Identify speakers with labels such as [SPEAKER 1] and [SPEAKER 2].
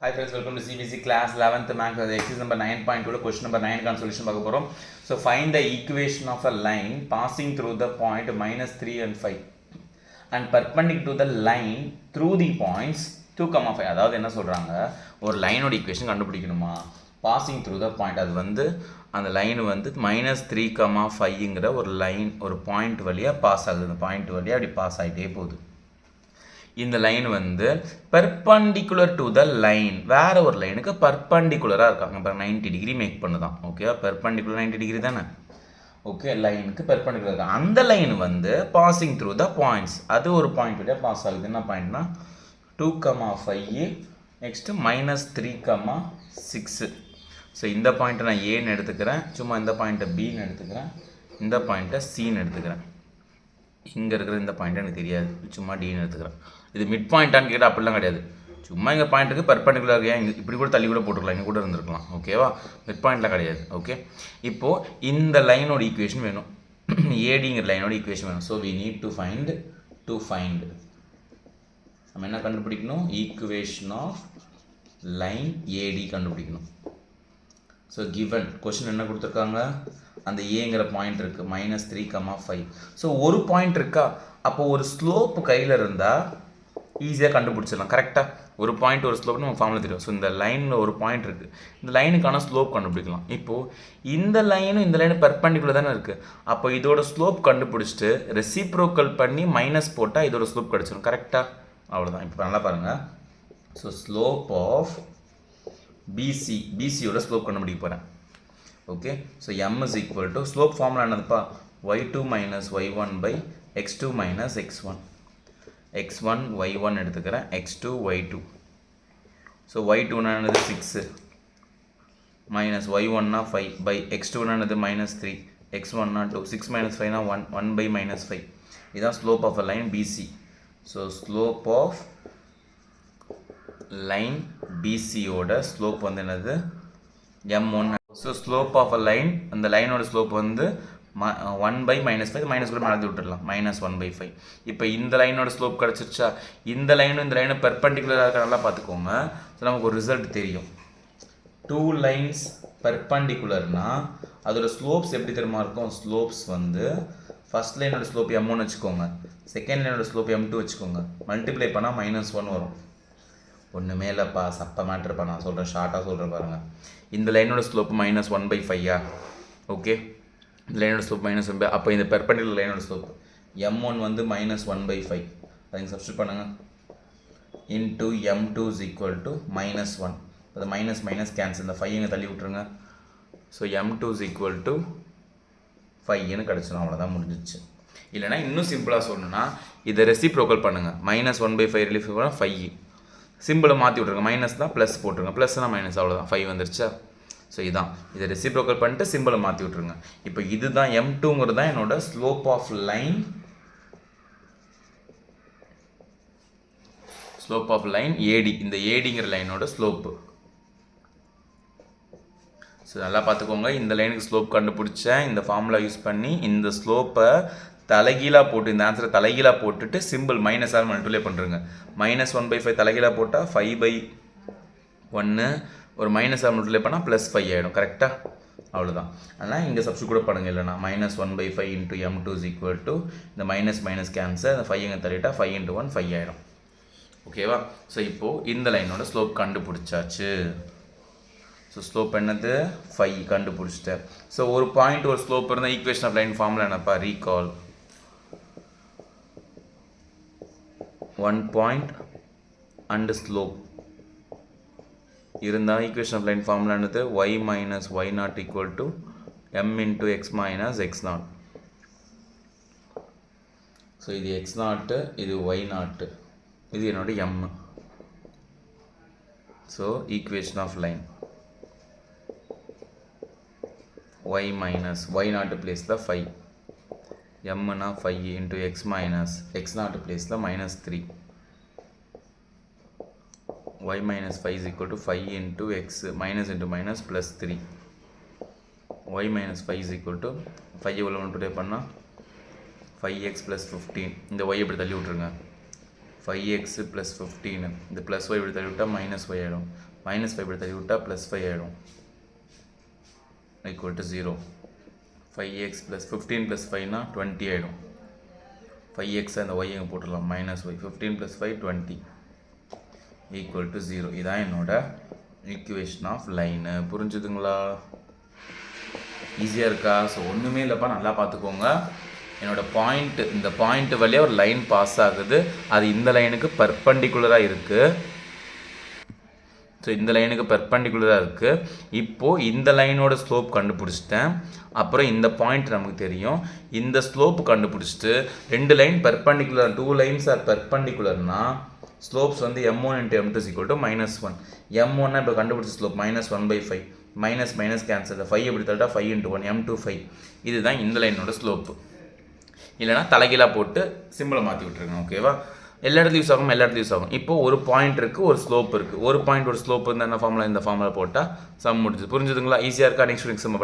[SPEAKER 1] Hi friends, welcome to CBC class 11th math exercise number 9.2 question number 9 கான solution பார்க்க போறோம். So find the equation of a line passing through the point minus 3 and 5 and perpendicular to the line through the points 2, 5. அதாவது என்ன சொல்றாங்க, ஒரு லைனோட equation கண்டுபிடிக்கணுமா, passing through the point, அது வந்து அந்த லைன் வந்து -3, 5ங்கிற ஒரு லைன் ஒரு பாயிண்ட் வழியாக பாஸ் ஆகுது. அந்த பாயிண்ட் வழியாக அப்படி பாஸ் ஆகிட்டே போகுது. இந்த லைன் வந்து பெர்பண்டிகுலர் டு த லைன், வேற ஒரு லைனுக்கு பெர்பண்டிகுலராக இருக்காங்க. இப்போ 90 டிகிரி மேக் பண்ணுதான். ஓகே, பெர்பண்டிகுலர் 90 டிகிரி தானே. ஓகே, லைனுக்கு பெர்பண்டிகுலர் இருக்கு. அந்த லைன் வந்து பாசிங் த்ரூ த பாயிண்ட்ஸ், அது ஒரு பாயிண்ட் வழியாக பாஸ் ஆகுது. என்ன பாயிண்ட்னா 2, 5, நெக்ஸ்ட்டு -3, 6. ஸோ இந்த பாயிண்ட்டை நான் ஏன்னு எடுத்துக்கிறேன், சும்மா இந்த பாயிண்ட்டை பின்னு எடுத்துக்கிறேன், இந்த பாயிண்ட்டை சின்னு எடுத்துக்கிறேன். இங்கே இருக்கிற இந்த பாயிண்ட் எனக்கு தெரியாது, சும்மா டின்னு எடுத்துக்கிறேன். இது மிட் பாயிண்ட்டான்னு கேட்டால் அப்படிலாம் கிடையாது. சும்மா இங்கே பாயிண்ட்டுக்கு பெர்பண்டிகுலர் ஏன் இங்கே இப்படி கூட தள்ளி கூட போட்டுருக்கலாம், இங்கே கூட இருந்திருக்கலாம். ஓகேவா, மிட் பாயிண்ட்லாம் கிடையாது. ஓகே, இப்போது இந்த லைனோட ஈக்குவேஷன் வேணும், ஏடிங்கிற லைனோட ஈக்குவேஷன் வேணும். So we need to find நம்ம என்ன கண்டுபிடிக்கணும், ஈக்குவேஷன் ஆஃப் லைன் ஏடி கண்டுபிடிக்கணும். ஸோ கிவன் கொஷின் என்ன கொடுத்துருக்காங்க, அந்த ஏங்கிற பாயிண்ட் இருக்குது -3, 5. ஸோ ஒரு பாயிண்ட் இருக்கா, அப்போது ஒரு ஸ்லோப் கையில் இருந்தால் ஈஸியாக கண்டுபிடிச்சிடலாம். கரெக்டாக ஒரு பாயிண்ட் ஒரு ஸ்லோப்னு நம்ம ஃபார்முலா தெரியும். ஸோ இந்த லைனில் ஒரு பாயிண்ட் இருக்குது, இந்த லைனுக்கான ஸ்லோப் கண்டுபிடிக்கலாம். இப்போது இந்த லைனும் இந்த லைனு பெர்பண்டிகுலர் தானே இருக்குது. அப்போ இதோட ஸ்லோப் கண்டுபிடிச்சிட்டு ரெசிப்ரோக்கல் பண்ணி மைனஸ் போட்டால் இதோட ஸ்லோப் கிடச்சிடும். கரெக்டாக, அவ்வளோதான். இப்போ நல்லா பாருங்கள். ஸோ ஸ்லோப் ஆஃப் பிசியோட ஸ்லோப் கண்டுபிடிக்க போகிறேன். Okay, so m is equal to slope formula என்னதுப்பா, y2 minus y1 by x2 minus x1. x1 y1 எடுத்துக்கிறேன், x2 y2. ஸோ y2 என்னது 6 மைனஸ் y1 5 by x2 என்னது -3, x1 2, 6 minus 5 1 by -5. இதுதான் slope of a line BC. So slope of line பிசியோட slope வந்து என்னது, m1. So slope of a line, அந்த லைனோட slope வந்து 1 by -5, மைனஸ் கூட மறந்து விட்டுடலாம், -1/5. இப்போ இந்த லைனோட ஸ்லோப் கிடச்சிருச்சா, இந்த லைனும் இந்த லைனும் பெர்பண்டிகுலராக இருக்க, நல்லா பார்த்துக்கோங்க. ஸோ நமக்கு ஒரு ரிசல்ட் தெரியும். 2 லைன்ஸ் பெர்பண்டிகுலர்னா அதோட ஸ்லோப்ஸ் எப்படி தெரியுமா இருக்கும், ஸ்லோப்ஸ் வந்து ஃபர்ஸ்ட் லைனோட ஸ்லோப் m1 வச்சுக்கோங்க, செகண்ட் லைனோட ஸ்லோப் m2 வச்சுக்கோங்க, மல்டிப்ளை பண்ணால் -1 வரும். ஒன்றுமே இல்லைப்பா, சப்ப மேட்ருப்பா, நான் சொல்கிறேன், ஷார்ட்டாக சொல்கிறேன் பாருங்கள். இந்த லைனோட ஸ்லோப்பு -1/5. ஓகே, இந்த லைனோட ஸ்லோப் -1/5. அப்போ இந்த பெர்பண்டிகுலர் லைனோட ஸ்லோப் m1 வந்து -1/5. அதை சப்ஸ்டியூட் பண்ணுங்கள். Into m2 is equal to -1. அது மைனஸ் கேன்சல், இந்த 5 இங்கே தள்ளி விட்ருங்க. So m2 is equal to 5ன்னு கிடச்சிடும். அவ்வளோதான், முடிஞ்சிச்சு. இல்லைனா இன்னும் சிம்பிளாக சொல்லணும்னா இதை ரெசிப்ரோக்கல் பண்ணுங்கள். -1/5 ரிலீஃப் பண்ணால் 5, சிம்பிளை மாற்றி விட்ருங்க, மைனஸ் தான் ப்ளஸ் போட்டுருங்க, ப்ளஸ்னால் மைனஸ், அவ்வளோதான், 5 வந்துருச்சா. ஸோ இதான், இதை ரெசிப்ரோக்கல் பண்ணிட்டு சிம்பிளை மாற்றி விட்ருங்க. இப்போ இதுதான் m2ங்கிறது தான் என்னோட slope of line, slope of line AD, இந்த ஏடிங்கிற லைனோட ஸ்லோப்பு. ஸோ நல்லா பார்த்துக்கோங்க, இந்த லைனுக்கு ஸ்லோப் கண்டுபிடிச்சேன், இந்த ஃபார்முலா யூஸ் பண்ணி இந்த ஸ்லோப்பை தலைகீழாக போட்டு, இந்த ஆன்சரை தலைகீழாக போட்டுட்டு சிம்பிள் -ஆல் மல்டிப்ளை பண்ணுறங்க. -1/5 தலைகீழாக போட்டால் 5/1, ஒரு -ஆல் மல்டிப்ளை பண்ணால் +5 ஆகிடும். கரெக்டாக, அவ்வளோதான். அதனால் இங்கே சப்ஸ்டியூட் கூட பண்ணுங்கள். இல்லைனா -1/5 into m2 is equal to இந்த மைனஸ் கேன்சல், இந்த 5 இங்கே தள்ளிட்டா 5 × 1 5 ஆகிடும். ஓகேவா. ஸோ இப்போது இந்த லைனோட ஸ்லோப் கண்டுபிடிச்சாச்சு. ஸோ ஸ்லோப் என்னது, 5 கண்டுபிடிச்சிட்டேன். ஸோ ஒரு பாயிண்ட் ஒரு ஸ்லோப் இருந்தால் ஈக்குவேஷன் ஆஃப் லைன் ஃபார்முலா என்னப்பா, ரீகால் 1 point and slope இருந்தால் ஈக்குவேஷன் ஆஃப் லைன் ஃபார்முலா என்னது, y minus y0 equal to m into x minus x0. So இது x0, இது y0, இது என்னோட m. So equation of line y minus y0 பிளேஸில் 5, mனா 5 into x minus x0 பிளேஸில் -3, y minus 5 is equal to 5 into x minus into minus plus 3, y minus 5 is equal to 5 எவ்வளோ multiply பண்ணால் 5x plus 15. இந்த y எப்படி தள்ளி விட்ருங்க, 5x + 15 இந்த +y இப்படி தள்ளி விட்டால் -y ஆகிடும், -5 இப்படி தள்ளி விட்டால் +5 ஆகிடும், = 0. 5x + 15 + 5 20 ஆகிடும். 5x அந்த y இங்கே போட்டுடலாம், -y 15 + 5 20 = 0. இதான் என்னோட ஈக்குவேஷன் ஆஃப் லைனு. புரிஞ்சுதுங்களா? ஈஸியாக இருக்கா? ஸோ ஒன்றுமே இல்லைப்பா, நல்லா பார்த்துக்கோங்க. என்னோட பாயிண்ட், இந்த பாயிண்ட் வழியாக ஒரு லைன் பாஸ் ஆகுது, அது இந்த லைனுக்கு பர்பண்டிகுலராக இருக்குது. ஸோ இந்த லைனுக்கு பெர்பெண்டிகுலராக இருக்குது. இப்போது இந்த லைனோட ஸ்லோப் கண்டுபிடிச்சிட்டேன். அப்புறம் இந்த பாயிண்ட் நமக்கு தெரியும். இந்த ஸ்லோப் கண்டுபிடிச்சிட்டு 2 லைன் பெர்பெண்டிகுலர், 2 லைன்ஸ் ஆர் பெர்பெண்டிகுலர்னா ஸ்லோப்ஸ் வந்து m1 × m2 = -1. m1 இப்போ கண்டுபிடிச்ச ஸ்லோப் -1/5, மைனஸ் மைனஸ் கேன்சல், 5 எப்படி தட்டா 5 × 1 m2 5. இதுதான் இந்த லைனோட ஸ்லோப்பு. இல்லைனா தலைகீழாக போட்டு சிம்பிளை மாற்றி விட்டுருங்க. ஓகேவா? எல்லா இடத்துலையும் யூஸ் ஆகும், எல்லா இடத்துலையும் யூஸ் ஆகும். இப்போ ஒரு பாயிண்ட் இருக்குது, ஒரு ஸ்லோப் இருக்குது. ஒரு பாயிண்ட் ஒரு ஸ்லோப் இருந்தால் என்ன ஃபார்முலா, இந்த ஃபார்முலா போட்டால் சம் முடிஞ்சது. புரிஞ்சுதுங்களா? ஈஸியாக இருக்கா? Next exam